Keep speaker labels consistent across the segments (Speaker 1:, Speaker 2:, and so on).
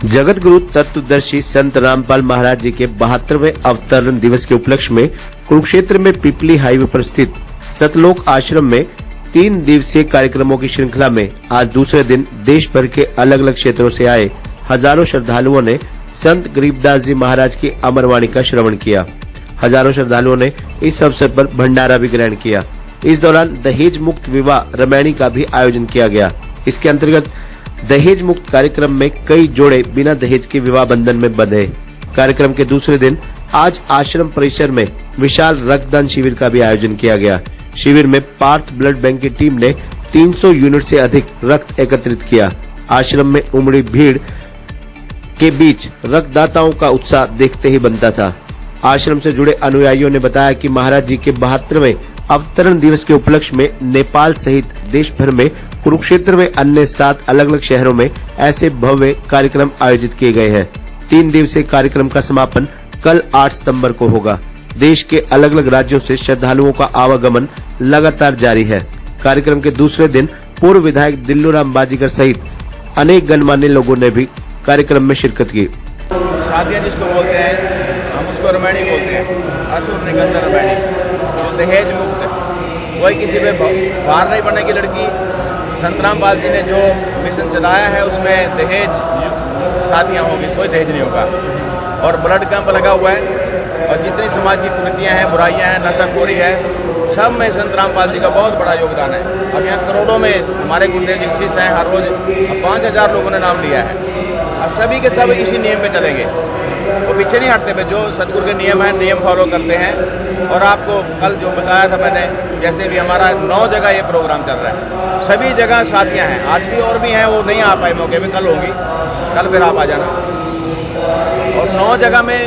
Speaker 1: जगत गुरु तत्वदर्शी संत रामपाल महाराज जी के 72वें अवतरण दिवस के उपलक्ष्य में कुरुक्षेत्र में पिपली हाईवे पर स्थित सतलोक आश्रम में 3 दिवसीय कार्यक्रमों की श्रृंखला में आज दूसरे दिन देश भर के अलग अलग क्षेत्रों से आए हजारों श्रद्धालुओं ने संत गरीबदास जी महाराज की अमरवाणी का श्रवण किया। हजारों श्रद्धालुओं ने इस अवसर पर भंडारा भी ग्रहण किया। इस दौरान दहेज मुक्त विवाह रामायणी का भी आयोजन किया गया। इसके अंतर्गत दहेज मुक्त कार्यक्रम में कई जोड़े बिना दहेज के विवाह बंधन में बंधे। कार्यक्रम के दूसरे दिन आज आश्रम परिसर में विशाल रक्तदान शिविर का भी आयोजन किया गया। शिविर में पार्थ ब्लड बैंक की टीम ने 300 यूनिट से अधिक रक्त एकत्रित किया। आश्रम में उमड़ी भीड़ के बीच रक्तदाताओं का उत्साह देखते ही बनता था। आश्रम से जुड़े अनुयायियों ने बताया कि महाराज जी के 72वें अवतरण दिवस के उपलक्ष्य में नेपाल सहित देश भर में कुरुक्षेत्र में अन्य 7 अलग अलग शहरों में ऐसे भव्य कार्यक्रम आयोजित किए गए हैं। 3 दिवसीय कार्यक्रम का समापन कल 8 सितंबर को होगा। देश के अलग अलग राज्यों से श्रद्धालुओं का आवागमन लगातार जारी है। कार्यक्रम के दूसरे दिन पूर्व विधायक दिल्लूराम बाजीगर सहित अनेक गणमान्य लोगों ने भी कार्यक्रम में शिरकत की।
Speaker 2: शादियाँ जिसको बोलते हैं हम उसको रामायणी बोलते हैं। असुर निकंदन रामायणी जो दहेज मुक्त है, कोई किसी पे भार नहीं बनने की लड़की। संत रामपाल जी ने जो मिशन चलाया है उसमें दहेज मुक्त शादियाँ होंगी, कोई दहेज नहीं होगा। और ब्लड कैंप लगा हुआ है और जितनी समाज की कुरीतियाँ हैं, बुराइयाँ हैं, नशाखोरी है, सब में संत रामपाल जी का बहुत बड़ा योगदान है। अब यहाँ करोड़ों में हमारे गुरुदेव जी शिष्य हैं। हर रोज 5000 लोगों ने नाम लिया है और सभी के सब इसी नियम पे चलेंगे। वो पीछे नहीं हटते पे, जो सतगुरु के नियम है नियम फॉलो करते हैं। और आपको कल जो बताया था मैंने, जैसे भी हमारा 9 जगह ये प्रोग्राम चल रहा है, सभी जगह शादियाँ हैं। आज भी और भी हैं, वो नहीं आ पाए मौके पे, कल होंगी, कल फिर आप आ जाना। और 9 जगह में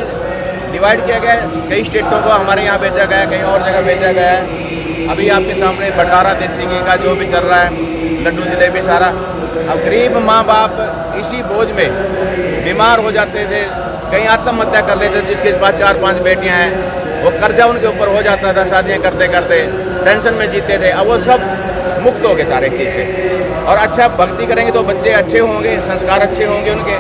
Speaker 2: डिवाइड किया गया है। कई स्टेटों को हमारे यहाँ भेजा गया है, कहीं और जगह भेजा गया है। अभी आपके सामने भंडारा देसी घी का जो भी चल रहा है, लड्डू जलेबी सारा। अब गरीब माँ बाप इसी बोझ में बीमार हो जाते थे, कहीं आत्महत्या कर लेते थे। जिसके पास 4-5 बेटियां हैं, वो कर्जा उनके ऊपर हो जाता था। शादियां करते करते टेंशन में जीते थे। अब वो सब मुक्त हो गए सारे चीज़ से। और अच्छा भक्ति करेंगे तो बच्चे अच्छे होंगे, संस्कार अच्छे होंगे उनके,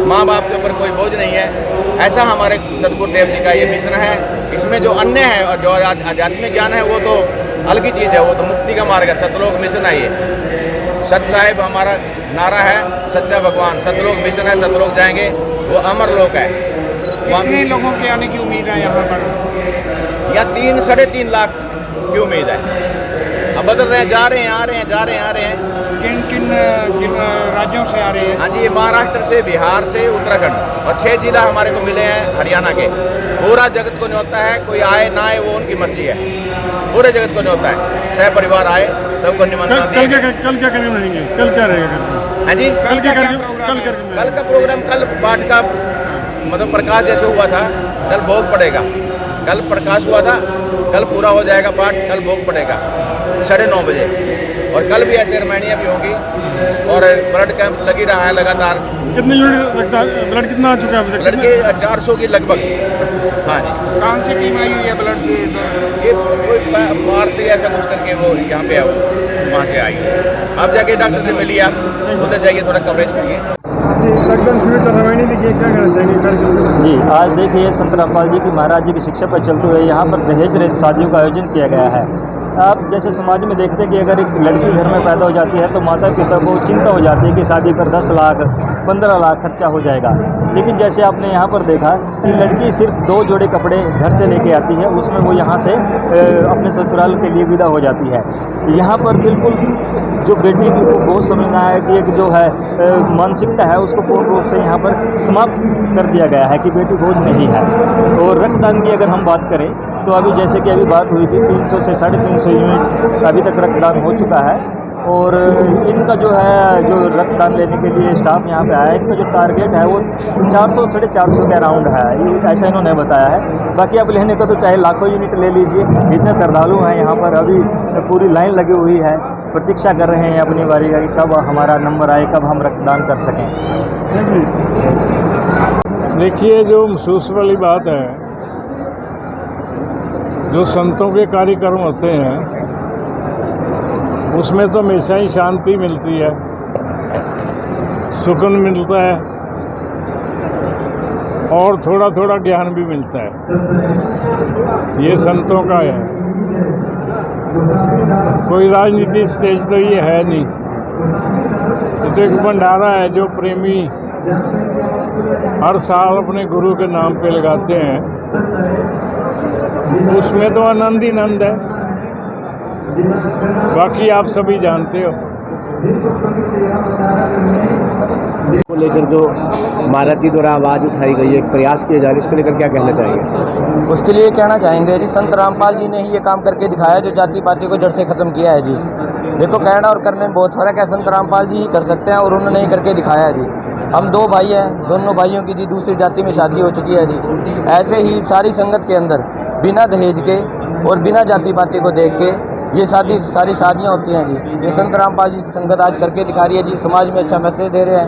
Speaker 2: माँ बाप के ऊपर कोई बोझ नहीं है। ऐसा हमारे सदगुरुदेव जी का ये मिशन है। इसमें जो अन्य है और जो आध्यात्मिक ज्ञान है वो तो अलग ही चीज़ है, वो तो मुक्ति का मार्ग है। सतलोक मिशन है ये। सत साहिब हमारा नारा है, सच्चा भगवान। सतलोक मिशन है, सतलोक जाएंगे, वो अमर लोक है।
Speaker 3: कितने लोगों के आने की उम्मीद है यहाँ पर?
Speaker 2: या 3-3.5 लाख की उम्मीद है। अब बदल रहे हैं, जा रहे हैं, आ रहे हैं, जा रहे हैं, आ रहे हैं।
Speaker 3: किन किन राज्यों से आ रहे हैं?
Speaker 2: हाँ जी, महाराष्ट्र से, बिहार से, उत्तराखंड और 6 जिला हमारे को मिले हैं हरियाणा के। पूरा जगत को न्योता है, कोई आए ना आए वो उनकी मर्जी है। पूरे जगत को न्योता है, सह परिवार आए, सबको निमंत्रण दिया।
Speaker 4: कल क्या कार्यक्रम रहेंगे? कल क्या रहेगा?
Speaker 2: हाँ जी,
Speaker 4: कल क्या कार्यक्रम?
Speaker 2: कल का प्रोग्राम, कल पाठ का मतलब प्रकाश जैसे हुआ था, कल भोग पड़ेगा। कल प्रकाश हुआ था, कल पूरा हो जाएगा पाठ, कल भोग पड़ेगा 9:30 बजे। और कल भी ऐसे रामायणियाँ भी होगी और ब्लड कैंप लगी रहा है लगातार।
Speaker 4: कितने यूनिट लगता है? ब्लड कितना आ चुका है?
Speaker 2: ब्लड के 400 की लगभग। हाँ जी।
Speaker 3: कहाँ से टीम आई हुई है ब्लड की?
Speaker 2: ये कोई बाहर से ऐसा कुछ करके वो यहाँ पे वहाँ से आई है। आप जाके डॉक्टर से मिलिए, आप उधर जाइए, थोड़ा कवरेज करिए।
Speaker 5: जी, आज देखिए संत रामपाल जी की महाराज जी की शिक्षा पर चलते हुए यहाँ पर दहेज रहित शादियों का आयोजन किया गया है। आप जैसे समाज में देखते हैं कि अगर एक लड़की घर में पैदा हो जाती है तो माता पिता को चिंता हो जाती है कि शादी पर 10 लाख 15 लाख खर्चा हो जाएगा। लेकिन जैसे आपने यहाँ पर देखा कि लड़की सिर्फ 2 जोड़े कपड़े घर से लेके आती है, उसमें वो यहाँ से अपने ससुराल के लिए विदा हो जाती है। यहाँ पर बिल्कुल जो बेटी को बहुत समझना है कि एक जो है मानसिकता है उसको पूर्ण रूप से यहाँ पर समाप्त कर दिया गया है कि बेटी बोझ नहीं है। और रक्तदान की अगर हम बात करें तो अभी जैसे कि अभी बात हुई थी 300 से 350 यूनिट अभी तक रक्तदान हो चुका है। और इनका जो है जो रक्तदान लेने के लिए स्टाफ यहाँ पे आया है, इनका जो टारगेट है वो 400-450 के अराउंड है, ऐसा इन्होंने बताया है। बाकी अब लेने का तो चाहे लाखों यूनिट ले लीजिए, इतने श्रद्धालु हैं यहाँ पर। अभी पूरी लाइन लगी हुई है, प्रतीक्षा कर रहे हैं अपनी बारी का कि कब हमारा नंबर आए, कब हम रक्तदान कर सकें।
Speaker 4: देखिए, जो महसूस वाली बात है, जो संतों के कार्यक्रम होते हैं उसमें तो हमेशा ही शांति मिलती है, सुकून मिलता है। और थोड़ा थोड़ा ज्ञान भी मिलता है। ये संतों का है, कोई राजनीति स्टेज तो ये है नहीं। ये तो एक भंडारा है जो प्रेमी हर साल अपने गुरु के नाम पे लगाते हैं, उसमें तो आनंद ही आनंद है। बाकी आप सभी जानते हो।
Speaker 1: को लेकर जो महाराज जी द्वारा आवाज उठाई गई है, एक प्रयास किए जा रहे हैं, इसको लेकर क्या कहना चाहेंगे?
Speaker 6: उसके लिए कहना चाहेंगे जी, संत रामपाल जी ने ही ये काम करके दिखाया जो जाति पाति को जड़ से खत्म किया है जी। देखो, कहना और करने में बहुत फर्क है। संत रामपाल जी ही कर सकते हैं और उन्होंने ही करके दिखाया है जी। हम 2 भाई हैं, दोनों भाइयों की जी दूसरी जाति में शादी हो चुकी है जी। ऐसे ही सारी संगत के अंदर बिना दहेज के और बिना जाति पाति को देख के ये सारी शादियाँ होती हैं जी। ये संत रामपाल जी की संगत आज करके दिखा रही है जी, समाज में अच्छा मैसेज दे रहे हैं।